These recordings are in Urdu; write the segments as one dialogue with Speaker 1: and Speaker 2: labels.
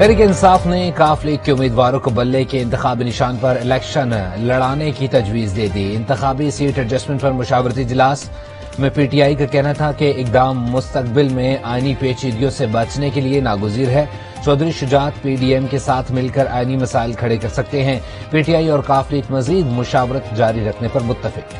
Speaker 1: تحریک انصاف نے کاف لیگ کے امیدواروں کو بلے کے انتخابی نشان پر الیکشن لڑانے کی تجویز دے دی۔ انتخابی سیٹ ایڈجسٹمنٹ پر مشاورتی اجلاس میں پی ٹی آئی کا کہنا تھا کہ اقدام مستقبل میں آئینی پیچیدگیوں سے بچنے کے لیے ناگزیر ہے۔ چودھری شجاعت پی ڈی ایم کے ساتھ مل کر آئینی مسائل کھڑے کر سکتے ہیں۔ پی ٹی آئی اور کاف لیگ مزید مشاورت جاری رکھنے پر متفق۔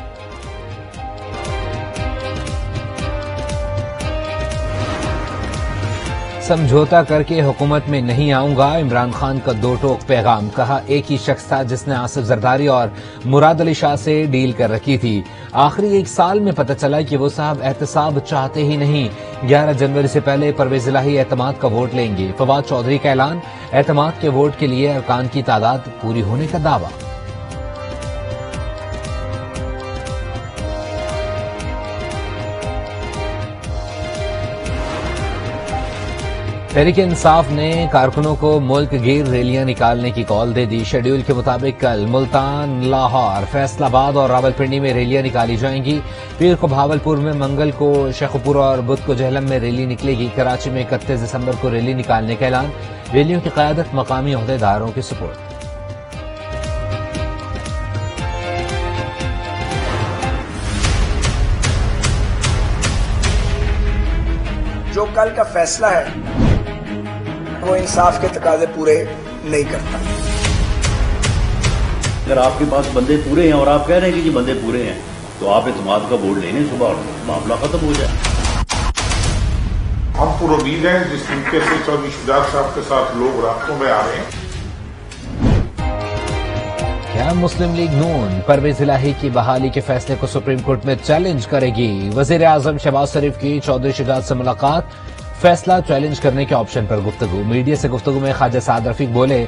Speaker 1: سمجھوتا کر کے حکومت میں نہیں آؤں گا، عمران خان کا دو ٹوک پیغام۔ کہا ایک ہی شخص تھا جس نے آصف زرداری اور مراد علی شاہ سے ڈیل کر رکھی تھی، آخری ایک سال میں پتہ چلا کہ وہ صاحب احتساب چاہتے ہی نہیں۔ 11 جنوری سے پہلے پرویز الہی اعتماد کا ووٹ لیں گے، فواد چودھری کا اعلان۔ اعتماد کے ووٹ کے لیے ارکان کی تعداد پوری ہونے کا دعویٰ۔ تحریک انصاف نے کارکنوں کو ملک گیر ریلیاں نکالنے کی کال دے دی۔ شیڈول کے مطابق کل ملتان، لاہور، فیصل آباد اور راولپنڈی میں ریلیاں نکالی جائیں گی۔ پیر کو بھاولپور میں، منگل کو شیخوپور اور بدھ کو جہلم میں ریلی نکلے گی۔ کراچی میں 31 دسمبر کو ریلی نکالنے کا اعلان۔ ریلیوں کی قیادت مقامی عہدیداروں کے سپرد۔
Speaker 2: جو کل کا فیصلہ ہے وہ انصاف کے تقاضے پورے نہیں کرتا۔
Speaker 3: اگر آپ کے پاس بندے پورے ہیں اور آپ کہہ رہے ہیں کہ یہ بندے پورے ہیں تو آپ اعتماد کا ووٹ لے لیں صبح اور معاملہ ختم ہو جائے۔
Speaker 4: ہم پر امید ہیں جس طریقے سے چودھری شجاعت صاحب کے ساتھ لوگ رابطوں میں آ رہے ہیں۔
Speaker 1: کیا مسلم لیگ نون پرویز الہی کی بحالی کے فیصلے کو سپریم کورٹ میں چیلنج کرے گی؟ وزیر اعظم شہباز شریف کی چودھری شجاعت سے ملاقات، فیصلہ چیلنج کرنے کے آپشن پر گفتگو۔ میڈیا سے گفتگو میں خواجہ سعد رفیق بولے،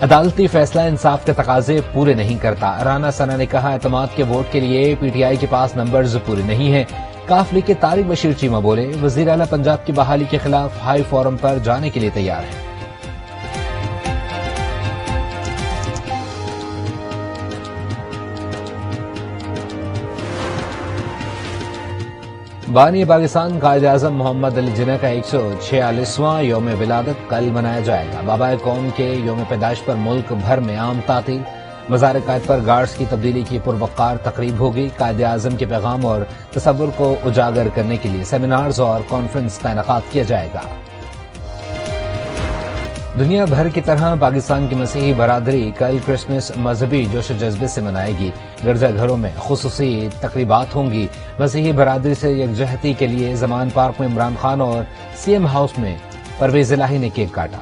Speaker 1: عدالتی فیصلہ انصاف کے تقاضے پورے نہیں کرتا۔ رانا ثنا نے کہا اعتماد کے ووٹ کے لیے پی ٹی آئی کے پاس نمبرز پورے نہیں ہیں۔ کاف لیگ کے طارق بشیر چیمہ بولے، وزیر اعلی پنجاب کی بحالی کے خلاف ہائی فورم پر جانے کے لیے تیار ہے۔ بانی پاکستان قائد اعظم محمد علی جناح کا 146واں یوم ولادت کل منایا جائے گا۔ بابا قوم کے یوم پیدائش پر ملک بھر میں عام تعطیل۔ مزار قائد پر گارڈز کی تبدیلی کی پروقار تقریب ہوگی۔ قائد اعظم کے پیغام اور تصور کو اجاگر کرنے کے لیے سیمینارز اور کانفرنس کا انعقاد کیا جائے گا۔ دنیا بھر کی طرح پاکستان کی مسیحی برادری کل کرسمس مذہبی جوش و جذبے سے منائے گی۔ گرجا گھروں میں خصوصی تقریبات ہوں گی۔ مسیحی برادری سے یکجہتی کے لیے زمان پارک میں عمران خان اور سی ایم ہاؤس میں پرویز الہی نے کیک کاٹا۔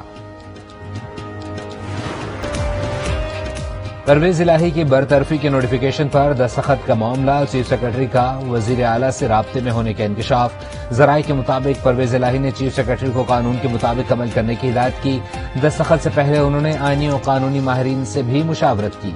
Speaker 1: پرویز الہی کی برطرفی کے نوٹیفیکیشن پر دستخط کا معاملہ، چیف سیکرٹری کا وزیر اعلیٰ سے رابطے میں ہونے کا انکشاف۔ ذرائع کے مطابق پرویز الہی نے چیف سیکرٹری کو قانون کے مطابق عمل کرنے کی ہدایت کی۔ دستخط سے پہلے انہوں نے آئینی اور قانونی ماہرین سے بھی مشاورت کی۔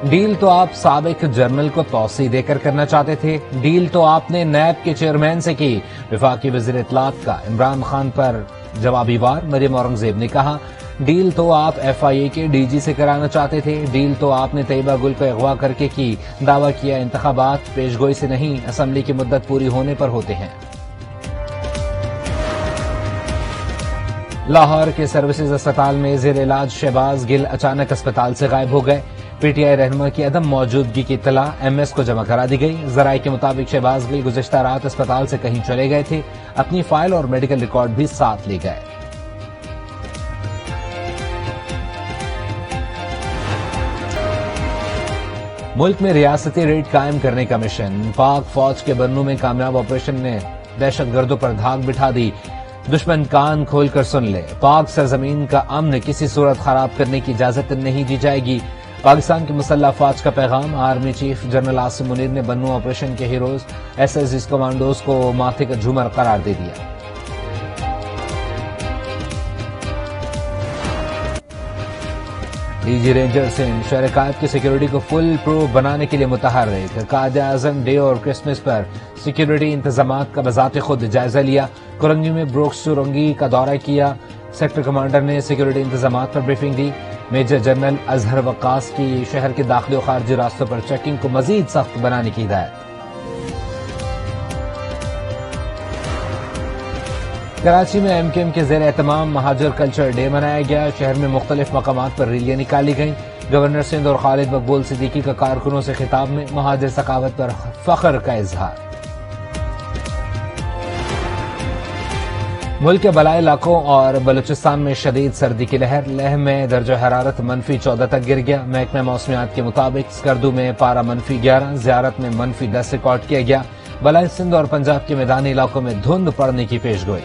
Speaker 1: ڈیل تو آپ سابق جرنل کو توسیع دے کر کرنا چاہتے تھے، ڈیل تو آپ نے نیب کے چیئرمین سے کی۔ وفاقی وزیر اطلاعات کا عمران خان پر جوابی وار، مریم اورنگزیب نے کہا ڈیل تو آپ ایف آئی اے کے ڈی جی سے کرانا چاہتے تھے، ڈیل تو آپ نے طیبہ گل کو اغوا کر کے کی، دعویٰ کیا انتخابات پیش گوئی سے نہیں، اسمبلی کی مدت پوری ہونے پر ہوتے ہیں۔ لاہور کے سروسز اسپتال میں زیر علاج شہباز گل اچانک اسپتال سے غائب ہو گئے۔ پی ٹی آئی رہنما کی عدم موجودگی کی اطلاع ایم ایس کو جمع کرا دی گئی۔ ذرائع کے مطابق شہباز گل گزشتہ رات اسپتال سے کہیں چلے گئے تھے، اپنی فائل اور میڈیکل ریکارڈ بھی ساتھ لے گئے۔ ملک میں ریاستی ریڈ قائم کرنے کا مشن، پاک فوج کے بنوں میں کامیاب آپریشن نے دہشت گردوں پر دھاک بٹھا دی۔ دشمن کان کھول کر سن لے، پاک سرزمین کا امن کسی صورت خراب کرنے کی اجازت نہیں دی جائے گی۔ پاکستان کی مسلح افواج کا پیغام، army chief general Asim Munir نے بنوں آپریشن کے heroes S S S commandos کو ماتھے کا جھومر قرار دے دیا۔ ڈی جی رینجر سنگھ شہر قائد کی سیکیورٹی کو فل پروف بنانے کے لیے متحرک۔ قائد اعظم ڈے اور کرسمس پر سیکیورٹی انتظامات کا بذات خود جائزہ لیا۔ کرنگی میں بروکس سورنگی کا دورہ کیا۔ سیکٹر کمانڈر نے سیکیورٹی انتظامات پر بریفنگ دی۔ میجر جنرل اظہر وقاص کی شہر کے داخلی و خارجی راستوں پر چیکنگ کو مزید سخت بنانے کی ہدایت۔ کراچی میں ایم کیو ایم کے زیر اہتمام مہاجر کلچر ڈے منایا گیا. شہر میں مختلف مقامات پر ریلیاں نکالی گئیں. گورنر سندھ اور خالد مقبول صدیقی کا کارکنوں سے خطاب میں مہاجر ثقافت پر فخر کا اظہار. ملک کے بالائی علاقوں اور بلوچستان میں شدید سردی کی لہر. لیہ میں درجہ حرارت -14 تک گر گیا. محکمہ موسمیات کے مطابق سکردو میں پارہ -11، زیارت میں -10 ریکارڈ کیا گیا. بالائی سندھ اور پنجاب کے میدانی علاقوں میں دھند پڑنے کی پیش گوئی.